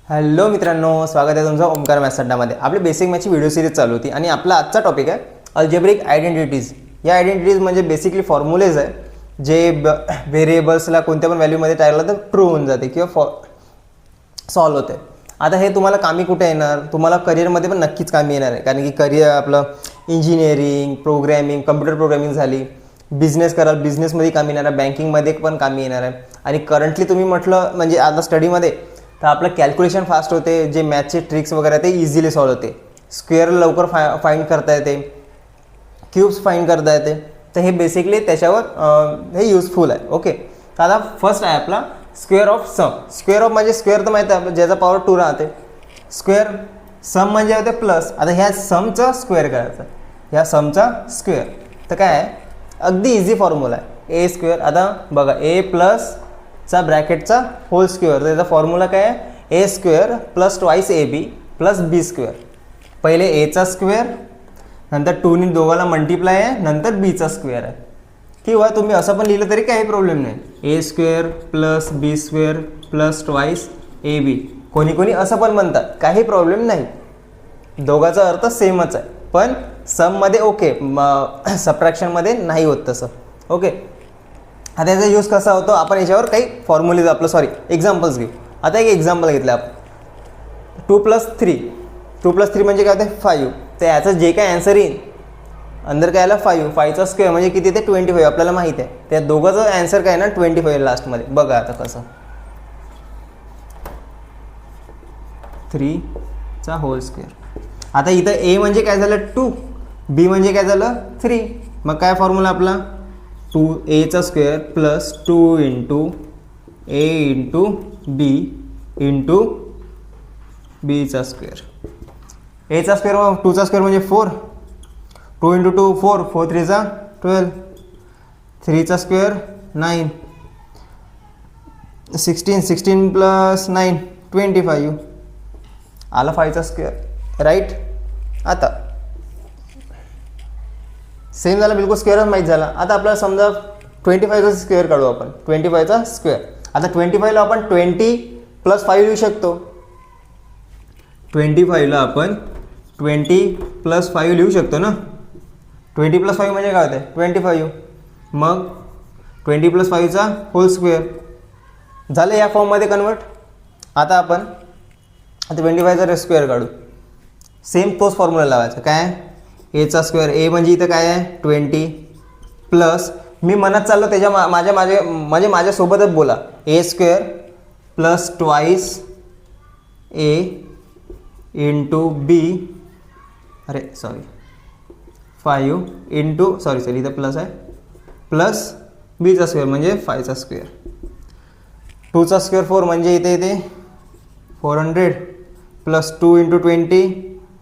Hello मित्रांनो, स्वागत आहे तुमचं ओमकार मॅथ्स अड्डामध्ये. आपली बेसिक मॅथची व्हिडिओ सिरीज चालू होती आणि आपला आजचा टॉपिक आहे अल्जेब्रिक आयडेंटिटीज. या आयडेंटिटीज म्हणजे बेसिकली फॉर्म्युलेज आहे जे व्हेरिएबल्सला कोणत्या पण व्हॅल्यूमध्ये टाकलं तर ट्रू होऊन जाते किंवा सॉल्व होते. आता हे तुम्हाला कामी कुठे येणार? तुम्हाला करिअरमध्ये पण नक्कीच कामी येणार आहे, कारण की करिअर आपलं इंजिनिअरिंग, प्रोग्रॅमिंग, कम्प्युटर प्रोग्रॅमिंग झाली, बिझनेस कराल, बिझनेसमध्ये कामी येणार आहे, बँकिंगमध्ये पण कामी येणार आहे. आणि करंटली तुम्ही म्हटलं म्हणजे आता स्टडीमध्ये तर आपलं कॅल्क्युलेशन फास्ट होते, जे मॅथचे ट्रिक्स वगैरे ते इझिली सॉल्व होते, स्क्वेअर लवकर फाइंड करता येते, क्यूब्स फाइंड करता येते. तर हे बेसिकली त्याच्यावर हे युजफुल आहे. ओके, तर आता फर्स्ट आहे आपला square of sum. Square of म्हणजे स्क्वेअर तर माहिती आहे आपलं, ज्याचा पॉवर 2 राहते. स्क्वेअर सम म्हणजे होते प्लस. आता ह्या समचा स्क्वेअर करायचा, ह्या समचा स्क्वेअर. तर काय आहे, अगदी इझी फॉर्म्युला आहे, ए स्क्वेअर. आता बघा, ए प्लस चा ब्रॅकेटचा होल स्क्वेअर, त्याचा फॉर्म्युला काय आहे, A square plus twice A B plus B square. पहिले एचा स्क्वेअर, नंतर 2नी दोघाला मल्टिप्लाय आहे, नंतर बीचा स्क्वेअर आहे. किंवा तुम्ही असं पण लिहिलं तरी काही प्रॉब्लेम नाही, A square plus B square plus twice A B. कोणी कोणी असं पण म्हणतात, काही प्रॉब्लेम नाही, दोघाचा अर्थ सेमच आहे. पण सममध्ये ओके, सबट्रॅक्शनमध्ये नाही होत तसं. ओके, आता याचा यूज कसा होतो, आपण याच्यावर काही फॉर्म्युलेज एक्झाम्पल्स घेऊ. आता एक एक्झाम्पल घेतलं आपण, 2 + 3 म्हणजे काय होते 5. तर याचं जे काय ॲन्सर येईल अंदर काय आला 5चा स्क्वेअर म्हणजे किती, ते 25 आपल्याला माहीत आहे. त्या दोघांचं ॲन्सर काय ना 25 लास्टमध्ये. बघा आता कसं, 3चा होल स्क्वेअर. आता इथं ए म्हणजे काय झालं 2, बी म्हणजे काय झालं 3. मग काय फॉर्म्युला आपला, 2aचा स्क्वेअर प्लस 2 इंटू ए इंटू बी इंटू बीचा स्क्वेअर. एचा स्क्वेअर, 2चा स्क्वेअर म्हणजे 4, 2 इंटू 2 4, 4 3 12, 3चा स्क्वेअर 9, 16 प्लस 9 25 आला 5चा स्क्वेअर. राईट, आता सेम झाला, बिलकुल स्क्वेअरच माहीत झाला. आता आपल्याला समजा 25चा स्क्वेअर काढू आपण, 25चा स्क्वेअर. आता 25ला आपण 20 + 5 लिहू शकतो. 25ला आपण 20 + 5 लिहू शकतो ना. 20 + 5 म्हणजे काय होते 25. मग 20 + 5चा होल स्क्वेअर झालं या फॉर्ममध्ये कन्वर्ट. आता आपण 25चा स्क्वेअर काढू. सेम तोच फॉर्म्युला लावायचा, काय एचा स्क्वेअर, ए म्हणजे इथं काय आहे 20 प्लस, मी म्हणत चाललो त्याच्या म्हणजे माझ्यासोबतच बोला, ए स्क्वेअर प्लस ट्वाईस ए इंटू बी, 5 इंटू इथं प्लस आहे, प्लस बीचा स्क्वेअर म्हणजे 5चा स्क्वेअर. 2चा स्क्वेअर 4 म्हणजे इथे 400 प्लस 2 इंटू 20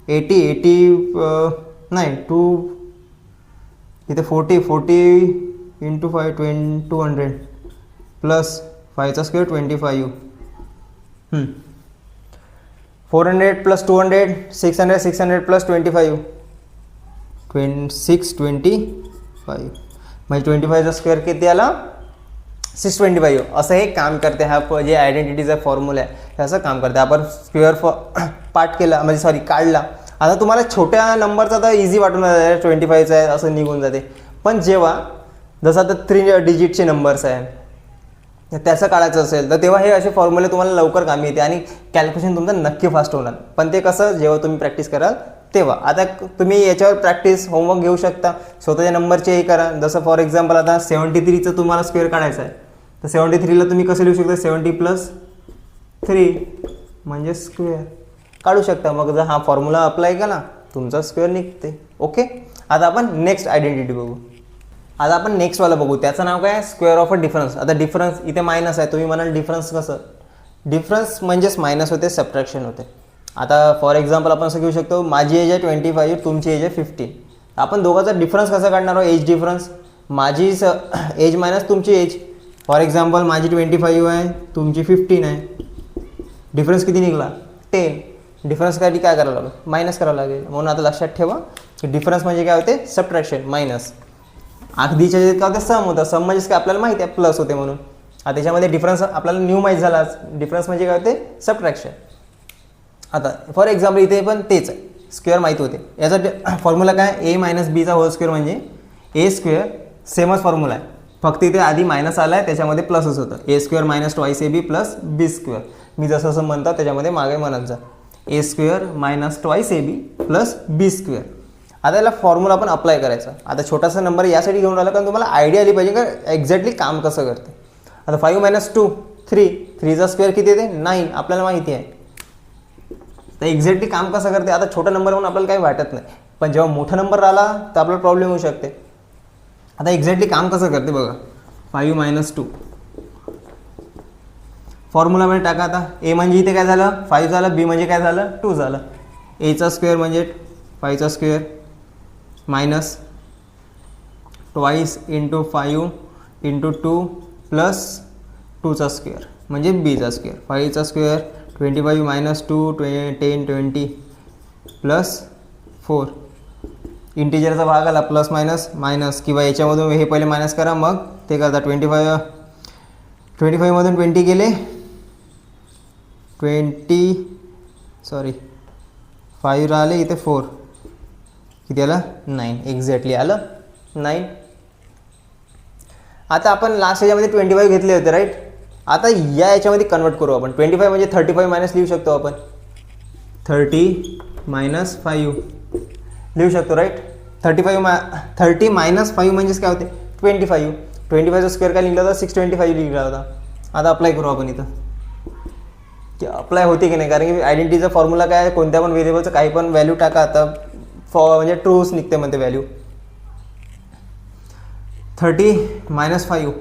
80 नाही 2 इथे 40 इंटू 5 200 प्लस 5चा स्क्वेअर 25. 400 प्लस 200 600 प्लस 25 625 म्हणजे 25चा स्क्वेअर किती आला 625. असं हे काम करते. हा जे आयडेंटिटीचा फॉर्म्युला आहे त्याचं काम करते. आपण स्क्वेअर पार्ट केला म्हणजे काढला. आता तुम्हाला छोट्या नंबरचा तर इझी वाटून जाते, 25चा आहे असं निघून जाते. पण जेव्हा जसं आता 3 डिजिटचे नंबर्स आहे त्याचं काढायचं असेल तर तेव्हा हे असे फॉर्म्युले तुम्हाला लवकर कामी येते आणि कॅल्क्युलेशन तुमचं नक्की फास्ट होणार. पण ते कसं, जेव्हा तुम्ही प्रॅक्टिस कराल तेव्हा. आता तुम्ही याच्यावर प्रॅक्टिस होमवर्क घेऊ शकता, स्वतःच्या नंबरचे हे करा. जसं फॉर एक्झाम्पल आता 73चं तुम्हाला स्क्वेअर काढायचं आहे तर 73ला तुम्ही कसं लिहू शकता, 70 + 3 म्हणजे स्क्वेअर काढू शकता. मग जर हा फॉर्म्युला अप्लाय केला तुमचा स्क्वेअर निघते. ओके, आता आपण नेक्स्ट आयडेंटिटी बघू. आता आपण नेक्स्टवाला बघू, त्याचं नाव काय, स्क्वेअर ऑफ अ डिफरन्स. आता डिफरन्स इथे मायनस आहे, तुम्ही म्हणाल डिफरन्स कसं, डिफरन्स म्हणजेच मायनस होते, सबट्रॅक्शन होते. आता फॉर एक्झाम्पल आपण असं घेऊ शकतो, माझी एज आहे 25, तुमची एज आहे 15. आपण दोघांचा डिफरन्स कसा काढणार आहोत, एज डिफरन्स. माझी एज मायनस तुमची एज. फॉर एक्झाम्पल माझी 25 आहे, तुमची 15 आहे. डिफरन्स किती निघाला 10. डिफरन्ससाठी काय करावं लागेल, मायनस करावं लागेल. म्हणून आता लक्षात ठेवा की डिफरन्स म्हणजे काय होते, सबट्रॅक्शन, मायनस. अगदीच्या काय होतं, सम होतं. सम म्हणजेच काय आपल्याला माहिती आहे प्लस होते म्हणून. आता त्याच्यामध्ये डिफरन्स आपल्याला न्यू माहीत झाला. डिफरन्स म्हणजे काय होते, सबट्रॅक्शन. आता फॉर एक्झाम्पल इथे पण तेच आहे, स्क्वेअर माहीत होते. याचा फॉर्म्युला काय, ए मायनस बीचा होल स्क्वेअर म्हणजे ए स्क्वेअर. सेमच फॉर्म्युला आहे, फक्त इथे आधी मायनस आला आहे त्याच्यामध्ये प्लसच होतं. A square minus twice A B plus B square. मी जसं असं म्हणतात त्याच्यामध्ये मागे म्हणत जा, A square minus twice A B plus B square. आता याला फॉर्म्युला आपण अप्लाय करायचा. आता छोटासा नंबर यासाठी घेऊन राहिला कारण तुम्हाला आयडिया आली पाहिजे का एक्झॅक्टली काम कसं करते. आता 5 मायनस 2 3, 3चा स्क्वेअर किती येते 9, आपल्याला माहिती आहे. तर एक्झॅक्टली काम कसं करते. आता छोटा नंबर म्हणून आपल्याला काही वाटत नाही, पण जेव्हा मोठा नंबर आला तर आपल्याला प्रॉब्लेम होऊ शकते. आता एक्झॅक्टली काम कसं करते बघा. 5 मायनस 2 फॉर्म्युलामध्ये टाका. आता ए म्हणजे इथे काय झालं 5 झालं, बी म्हणजे काय झालं 2 झालं. एचा स्क्वेअर म्हणजे 5चा square minus twice into 5 into 2 plus 2चा स्क्वेअर म्हणजे बीचा स्क्वेअर. 5चा स्क्वेअर 25 मायनस 2 10 20 प्लस 4. इंटिजरचा भाग आला प्लस मायनस मायनस, किंवा याच्यामधून हे पहिले मायनस करा मग ते करता. 25 मधून 20 गेले 5 राहिले इथे 4, किती आलं 9. एक्झॅक्टली आलं 9. आता आपण लास्ट याच्यामध्ये 25 घेतले होते राईट. आता याच्यामध्ये कन्वर्ट करू आपण. 25 म्हणजे 35 मायनस लिहू शकतो आपण, 30 मायनस 5 लिहू शकतो राईट. 30 मायनस 5 म्हणजेच काय होते 25. 25चा स्क्वेअर काय लिहिला होता 625 लिहिला होता. आता अप्लाय करू आपण इथं की अप्लाय होते की नाही, कारण की आयडेंटिटीचा फॉर्म्युला काय आहे, कोणत्या पण व्हेरिएबलचं काही पण व्हॅल्यू टाका आता म्हणजे ट्रूच निघते म्हणते व्हॅल्यू. 30 मायनस 5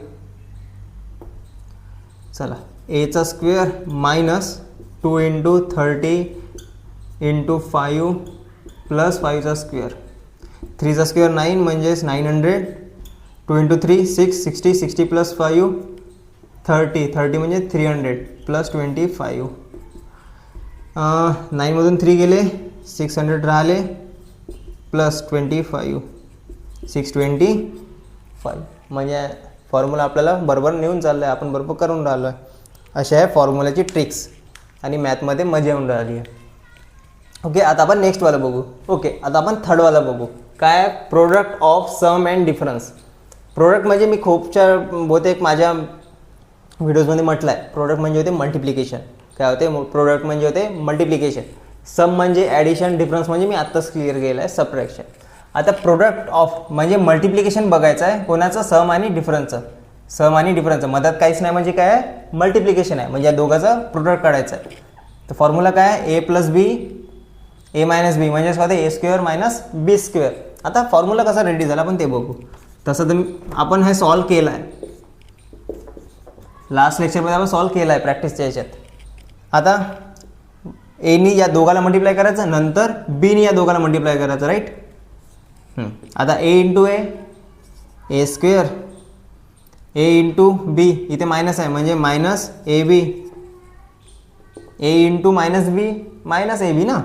चला एचा square minus 2 into 30 into 5 plus 5चा स्क्वेअर. 3चा स्क्वेअर 9 म्हणजेच 900. 2 इंटू 3 6 60 60 प्लस 5 30 म्हणजे 300 प्लस 25. 9 मधून 3 गेले 600 राहिले प्लस 25 625. म्हणजे फॉर्म्युला आपल्याला बरोबर नेऊन चाललं आहे, आपण बरोबर करून राहिलो आहे. अशा आहे फॉर्म्युलाची ट्रिक्स आणि मॅथमध्ये मजा येऊन राहिली आहे. ओके, आता आपण नेक्स्टवाला बघू. ओके, आता आपण थर्डवाला बघू. काय, product of sum and difference. Product म्हणजे मी खूपच्या बहुतेक माझ्या व्हिडिओजमध्ये म्हटलं आहे, प्रोडक्ट म्हणजे होते मल्टिप्लिकेशन. काय होते प्रोडक्ट म्हणजे होते मल्टिप्लिकेशन. सम म्हणजे ॲडिशन, डिफरन्स म्हणजे मी आत्ताच क्लिअर केलं आहे सबट्रॅक्शन. आता प्रोडक्ट ऑफ म्हणजे मल्टिप्लिकेशन बघायचं आहे कोणाचं, सम आणि डिफरन्सचं. सम आणि डिफरन्सचं मधात काहीच नाही म्हणजे काय आहे मल्टिप्लिकेशन आहे, म्हणजे या दोघांचं प्रोडक्ट काढायचं आहे. तर फॉर्म्युला काय आहे ए प्लस बी ए मायनस बी म्हणजेच काय होते ए स्क्वेअर मायनस बी स्क्वेअर. आता फॉर्म्युला कसा रेडी झाला आपण ते बघू. तसं तर आपण हे सॉल्व केलं आहे, लास्ट लेक्चरमध्ये आपण सॉल्व केलं आहे प्रॅक्टिसच्या याच्यात. आता एनी या दोघाला मल्टिप्लाय करायचं, नंतर बीनी या दोघाला मल्टिप्लाय करायचं राईट. आता A into A square A into B, इथे मायनस आहे म्हणजे minus A B. A into minus B ना.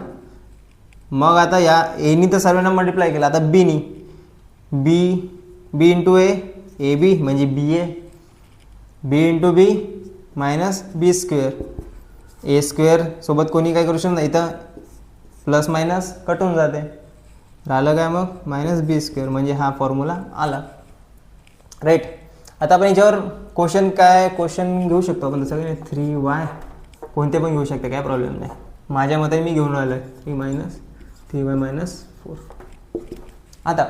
मग आता या एनी तर सर्वांना मल्टिप्लाय केलं, आता बीनी बी इंटू ए बी म्हणजे बी ए. बी इंटू बी मायनस बी स्क्वेअर. ए स्क्वेअर सोबत कोणी काय करू शकत नाही, इथं प्लस मायनस कटून जाते, राहिलं काय मग मायनस बी स्क्वेअर. म्हणजे हा फॉर्म्युला आला राईट. आता आपण याच्यावर क्वेश्चन घेऊ शकतो आपण, तसं काही 3y कोणते पण घेऊ शकते, काय प्रॉब्लेम नाही. माझ्या मते मी घेऊन राहिलो आहे 3y मायनस 4. आता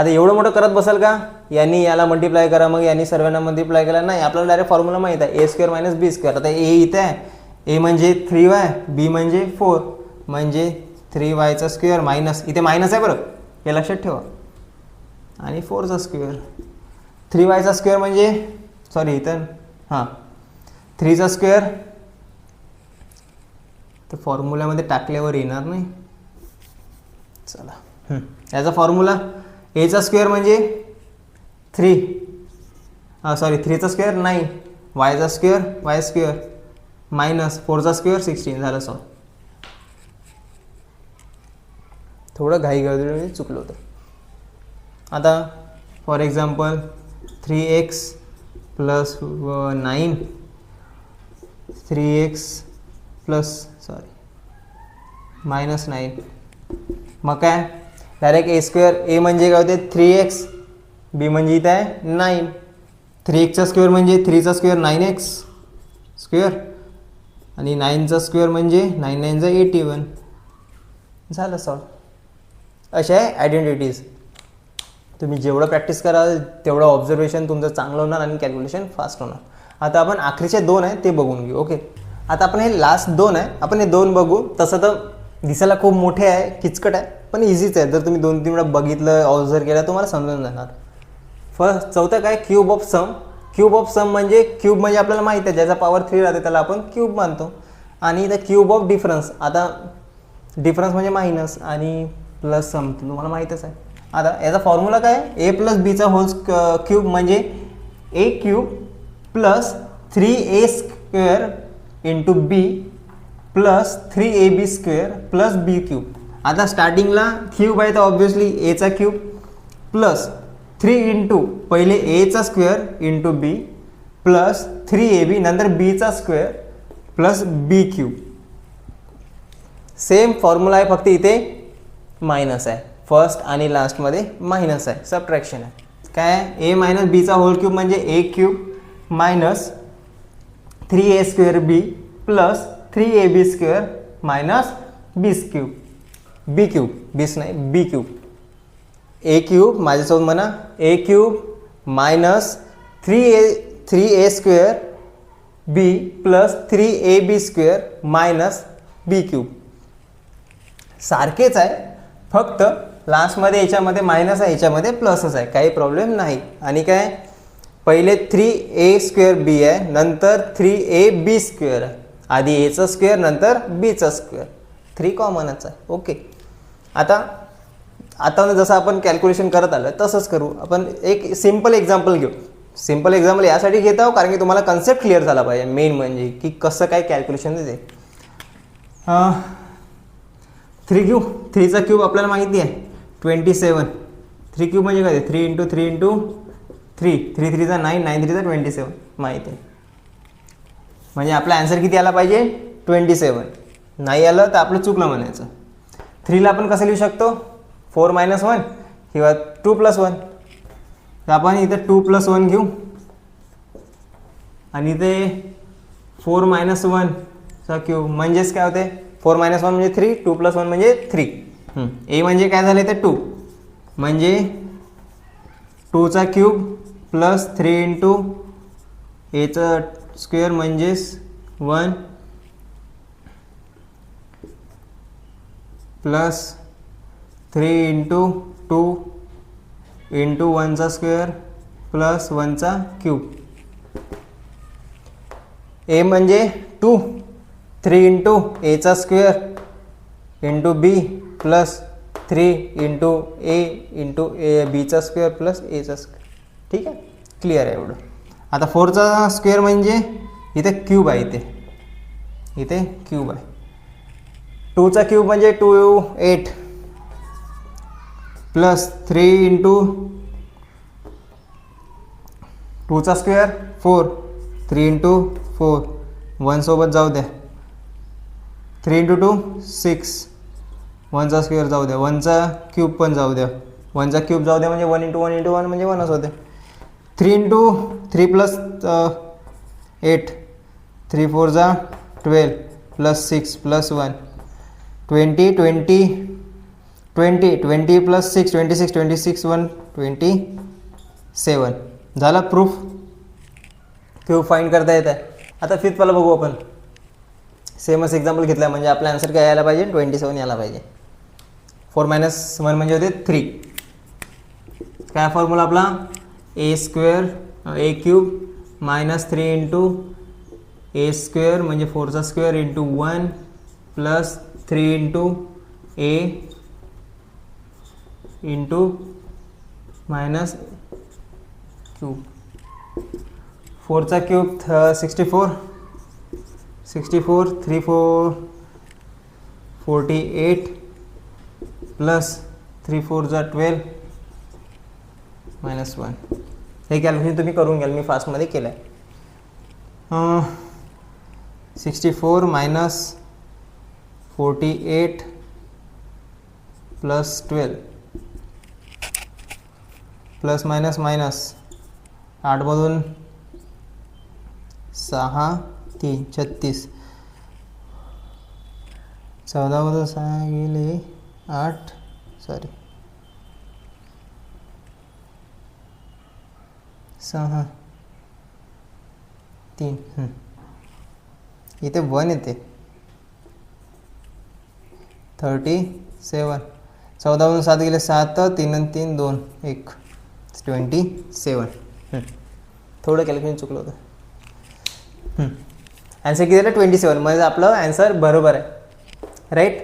एवढं मोठं करत बसाल का, यांनी याला मल्टिप्लाय करा मग यांनी सर्वांना मल्टिप्लाय केला, नाही. आपल्याला डायरेक्ट फॉर्म्युला माहीत आहे A square minus B square. आता ए इथे आहे, ए म्हणजे 3y, बी म्हणजे 4 म्हणजे 3yचा स्क्वेअर मायनस, इथे मायनस आहे बरं हे लक्षात ठेवा, आणि 4चा स्क्वेअर. 3yचा स्क्वेअर म्हणजे सॉरी इथं 3चा स्क्वेअर. तर फॉर्म्युल्यामध्ये टाकल्यावर येणार नाही. चला याचा फॉर्म्युला एचा स्क्वेअर म्हणजे 3चा स्क्वेअर 9, वायचा स्क्वेअर वाय स्क्वेअर मायनस 4चा स्क्वेअर 16 झालं. सॉरी थोडं घाई चुकलं होतं. आता for example 3x plus 9 3x plus -9. मग काय डायरेक्ट ए स्क्वेअर, ए म्हणजे काय होते 3x, बी म्हणजे इथं आहे 9. 3x चा स्क्वेअर म्हणजे 3चा स्क्वेअर 9x स्क्वेअर आणि 9चा स्क्वेअर म्हणजे 9 9 जा 81. झालं सॉल्व. अशा आहे आयडेंटिटीज. तुम्ही जेवढं प्रॅक्टिस कराल तेवढं ऑब्झर्वेशन तुमचं चांगलं होणार आणि कॅल्क्युलेशन फास्ट होणार. आता आपण आखरीचे 2 आहे ते बघून घेऊ. ओके, आता आपण हे लास्ट 2 आहे, आपण हे 2 बघू. तसं तर दिसायला खूप मोठे आहे, किचकट आहे, पण इझीच आहे. जर तुम्ही 2-3 वेळा बघितलं, ऑब्झर्व केलं, तुम्हाला समजून जाणार. फर्स्ट चौथं काय, cube of sum. Cube of sum म्हणजे क्यूब म्हणजे आपल्याला माहिती आहे ज्याचा पॉवर 3 राहते त्याला आपण क्यूब मानतो. आणि द क्यूब ऑफ डिफरन्स, आता डिफरन्स म्हणजे मायनस आणि प्लस सम तुम्हाला माहीतच आहे. आता याचा फॉर्म्युला काय, ए प्लस बीचा होल क्यूब म्हणजे A cube plus 3a square into B plus 3ab square plus B cube. आता स्टार्टिंगला क्यूब आहे तर ऑब्व्हियसली एचा क्यूब प्लस 3 इंटू पहिले एचा square into B plus 3ab नंतर बीचा square plus B cube. Same formula आहे, फक्त इथे मायनस आहे. फर्स्ट आणि लास्टमध्ये मायनस आहे, सबट्रॅक्शन आहे. काय, ए मायनस बीचा होल क्यूब म्हणजे A cube minus 3a square B plus 3ab square minus B cube. B cube, बीस नाही बी क्यूब. ए क्यूब माझ्यासोबत म्हणा, ए क्यूब मायनस 3a स्क्वेअर बी प्लस 3ab स्क्वेअर मायनस बी क्यूब. सारखेच आहे, फक्त लास्टमध्ये याच्यामध्ये मायनस आहे, याच्यामध्ये प्लसच आहे, काही प्रॉब्लेम नाही. आणि काय, पहिले 3a स्क्वेअर बी आहे, नंतर 3ab स्क्वेअर आहे. आधी एचा स्क्वेअर नंतर बीचा स्क्वेअर, 3 कॉमनच आहे. ओके, आता जसं आपण कॅल्क्युलेशन करत आलं तसंच करू. आपण एक सिम्पल एक्झाम्पल घेऊ. सिम्पल एक्झाम्पल यासाठी घेत आहो कारण की तुम्हाला कन्सेप्ट क्लिअर झाला पाहिजे. मेन म्हणजे की कसं काय कॅल्क्युलेशन देते. 3 क्यूब, 3चा क्यूब आपल्याला माहिती आहे 27. 3 क्यूब म्हणजे काय, 3 इंटू 3 इंटू 3, 3 3 9, 9 3 27 माहिती आहे. म्हणजे आपला आन्सर किती आला पाहिजे 27. नाही आलं तर आपलं चुकलं म्हणायचं. 3ला आपण कसं लिहू शकतो, 4 - 1 किंवा 2 + 1. तर आपण इथं 2 + 1 घेऊ आणि इथे 4 - 1 चा क्यूब म्हणजेच काय होते, 4 - 1 म्हणजे 3, 2 + 1 म्हणजे 3. ए म्हणजे काय झालं ते 2 म्हणजे 2चा क्यूब प्लस 3 इंटू एचा स्क्वेअर म्हणजेच 1 प्लस 3 इंटू 2 इंटू 1चा स्क्वेअर प्लस 1चा क्यूब. ए म्हणजे 2, 3 इंटू एचा square into B plus 3 into A into A बीचा स्क्वेअर प्लस एचा स्क्वेअर. ठीक आहे, क्लिअर आहे एवढं. आता 4चा स्क्वेअर म्हणजे इथे क्यूब आहे, इथे क्यूब आहे. 2चा क्यूब म्हणजे 2 8 प्लस 3 इंटू 2चा स्क्वेअर 4, 3 इंटू 4 1 सोबत जाऊ द्या, 3 इंटू 2 6, 1चा स्क्वेअर जाऊ द्या, 1चा क्यूब पण जाऊ द्या, 1चा क्यूब जाऊ द्या म्हणजे 1 इंटू 1 इंटू 1 म्हणजे 1च होते. 3 इंटू 3 प्लस 8, 3 4 जा 12 प्लस 6 प्लस 1 20 20 20 20 प्लस 6 26 26 1 27. झाला प्रूफ. क्यूब फाइंड करता येत आहे. आता फिफ्थवाला बघू आपण. सेमच एक्झाम्पल घेतला म्हणजे आपला आन्सर काय यायला पाहिजे 27 यायला पाहिजे. 4 - 1 म्हणजे होते 3. काय फॉर्म्युला आपला, a square a cube minus 3 into A square म्हणजे 4चा स्क्वेअर इंटू 1 प्लस 3 इंटू ए इंटू मायनस क्यूब. 4चा क्यूब 64 64 3 4 48 प्लस 3 4 जा 12 मायनस 1. हे कॅल्क्युलेशन तुम्ही करून घ्याल, मी फास्टमध्ये केलं आहे. 64 minus 48 plus 12 plus minus minus 8 मधून 6 3 36 14 मधून 6 गेले 8 सॉरी 6 3 इथे 1 येते 37 14 मधून 7 गेले 7 3 आणि 3 2 1 27 थोडं कॅल्क्युलेशन चुकलं होतं. ॲन्सर किती झालं 27 म्हणजे आपलं ॲन्सर बरोबर आहे राईट.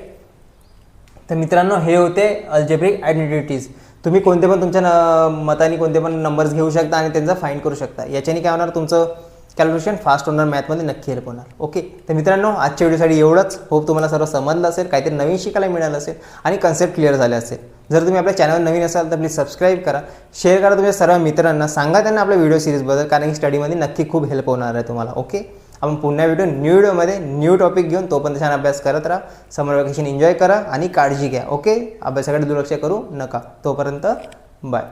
तर मित्रांनो हे होते अल्जेब्रिक आयडेंटिटीज. तुम्ही कोणते पण तुमच्या मताने कोणते पण नंबर्स घेऊ शकता आणि त्यांचा फाइंड करू शकता. याच्याने काय होणार तुमचं कॅल्क्युलेशन फास्ट होणार, मॅथमध्ये नक्की हेल्प होणार. ओके तर मित्रांनो आजच्या व्हिडिओसाठी एवढंच. होप तुम्हाला सर्व समजलं असेल, काहीतरी नवीन शिकायला मिळालं असेल आणि कन्सेप्ट क्लिअर झाले असेल. जर तुम्ही आपल्या चॅनलवर नवीन असाल तर प्लीज सबस्क्राईब करा, शेअर करा तुमच्या सर्व मित्रांना, सांगा त्यांना आपल्या व्हिडिओ सिरीजबद्दल, कारण की स्टडीमध्ये नक्की खूप हेल्प होणार आहे तुम्हाला. ओके आपण पुन्हा न्यू व्हिडिओमध्ये न्यू टॉपिक घेऊन तोपर्यंत छान अभ्यास करत राहा. समर वेकेशन एन्जॉय करा आणि काळजी घ्या. ओके अभ्यासाकडे दुर्लक्ष करू नका. तोपर्यंत बाय.